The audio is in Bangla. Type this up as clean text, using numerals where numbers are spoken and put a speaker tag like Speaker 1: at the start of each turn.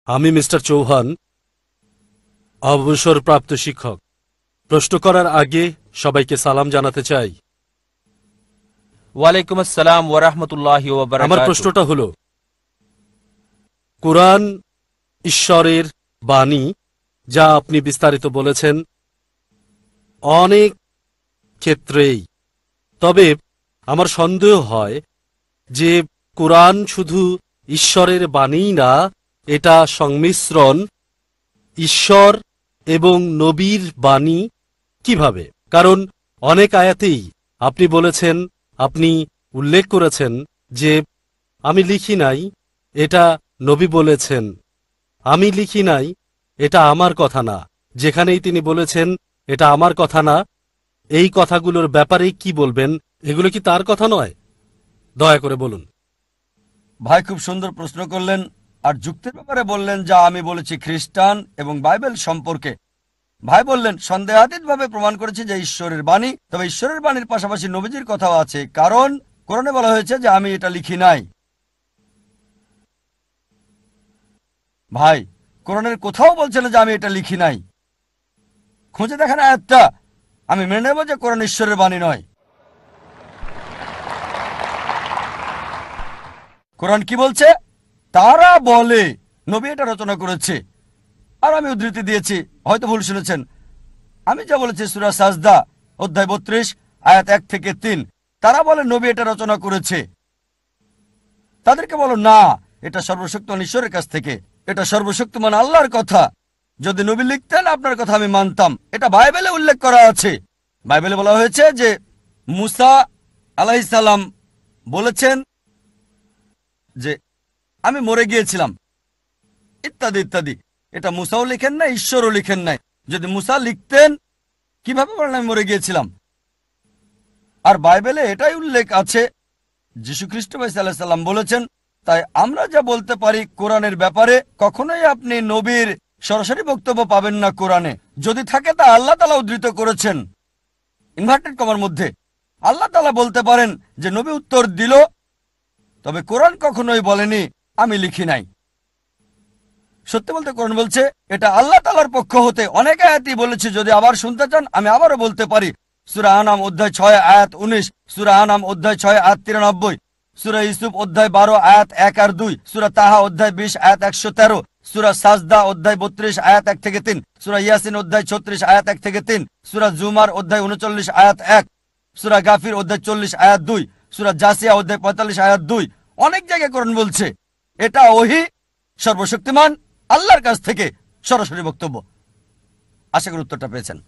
Speaker 1: আমি মিস্টার চৌহান, অবসরপ্রাপ্ত শিক্ষক। প্রশ্ন করার আগে সবাইকে সালাম জানাতে চাই।
Speaker 2: ওয়ালাইকুম আসসালাম ওয়া রাহমাতুল্লাহি ওয়া বারাকাতুহু।
Speaker 1: আমার প্রশ্নটা হলো, কুরআন ঈশ্বরের বাণী, যা আপনি বিস্তারিত বলেছেন অনেক ক্ষেত্রেই। তবে আমার সন্দেহ হয় যে কুরআন শুধু ঈশ্বরের বাণী না, এটা সংমিশ্রণ ঈশ্বর এবং নবীর বাণী। কিভাবে? কারণ অনেক আয়াতেই আপনি বলেছেন, আপনি উল্লেখ করেছেন যে আমি লিখি নাই, এটা নবী বলেছেন। আমি লিখি নাই, এটা আমার কথা না। যেখানেই তিনি বলেছেন এটা আমার কথা না, এই কথাগুলোর ব্যাপারে কি বলবেন? এগুলো কি তার কথা নয়? দয়া করে বলুন।
Speaker 3: ভাই খুব সুন্দর প্রশ্ন করলেন, আর যুক্তির ব্যাপারে বললেন যা আমি বলেছি খ্রিস্টান এবং বাইবেল সম্পর্কে। ভাই বললেন সন্দেহাতীতভাবে প্রমাণ করেছে যে ঈশ্বরের বাণী, তবে ঈশ্বরের বাণীর পাশাপাশি নবীজির কথাও আছে, কারণ কোরআনে বলা হয়েছে যে আমি এটা লিখি নাই। ভাই কোরআনের কোথাও বলছে না যে আমি এটা লিখি নাই। খুঁজে দেখেন আয়াতটা, আমি মেনে নেব যে কোরআন ঈশ্বরের বাণী নয়। কোরআন কি বলছে? তারা বলে নবী এটা রচনা করেছে। আর আমি উদ্ধৃতি দিয়েছি, হয়তো ভুল শুনেছেন। আমি যা বলেছি সূরা সাজদা অধ্যায় 32 আয়াত 1 থেকে 3। তারা বলে নবী এটা রচনা করেছে। তাদেরকে বলো না, এটা সর্বশক্তিমান ঈশ্বরের কাছ থেকে, এটা সর্বশক্তিমান আল্লাহর কথা। যদি নবী লিখতেন আপনার কথা আমি মানতাম। এটা বাইবেলে উল্লেখ করা আছে। বাইবেলে বলা হয়েছে যে মুসা আলাইহিস সালাম বলেছেন যে আমি মরে গিয়েছিলাম, ইত্যাদি ইত্যাদি। এটা মুসাও লিখেন না, ঈশ্বরও লিখেন নাই। যদি মুসা লিখতেন কিভাবে বলেন আমি মরে গিয়েছিলাম? আর বাইবেলে এটাই উল্লেখ আছে, যীশু খ্রিস্ট ভাই সাল্লাল্লাহু আলাইহি সাল্লাম বলেছেন। তাই আমরা যা বলতে পারি কোরআনের ব্যাপারে, কখনোই আপনি নবীর সরাসরি বক্তব্য পাবেন না কোরআনে। যদি থাকে তা আল্লাহ তাআলা উদ্ধৃত করেছেন ইনভার্টেড কমার মধ্যে। আল্লাহ তাআলা বলতে পারেন যে নবী উত্তর দিল, তবে কোরআন কখনোই বলেনি আমি লিখি নাই। সত্যি বলতে কোরআন বলছে এটা আল্লাহ তাআলার পক্ষ হতে। অনেক আয়াতই বলেছে, যদি আবার শুনতে চান আমি আবারও বলতে পারি। সূরা আনাম অধ্যায় 6 আয়াত 19, সূরা আনাম অধ্যায় 6 আয়াত 93, সূরা ইউসুফ অধ্যায় 12 আয়াত 1 আর 2, সূরা তাহা অধ্যায় 20 আয়াত 113, সূরা সাজদা অধ্যায় 32 আয়াত 1 থেকে 3, সূরা ইয়াসিন অধ্যায় 36 আয়াত 1 থেকে 3, সূরা জুমার অধ্যায় 39 আয়াত 1, সূরা গাফির অধ্যায় 40 আয়াত 2, সূরা জাসিয়া অধ্যায় 45 আয়াত 2। অনেক জায়গায় কোরআন বলছে এটা ওহী, সর্বশক্তিমান আল্লাহর কাছ থেকে সরাসরি বক্তব্য। আশা করি উত্তরটা পেয়েছেন।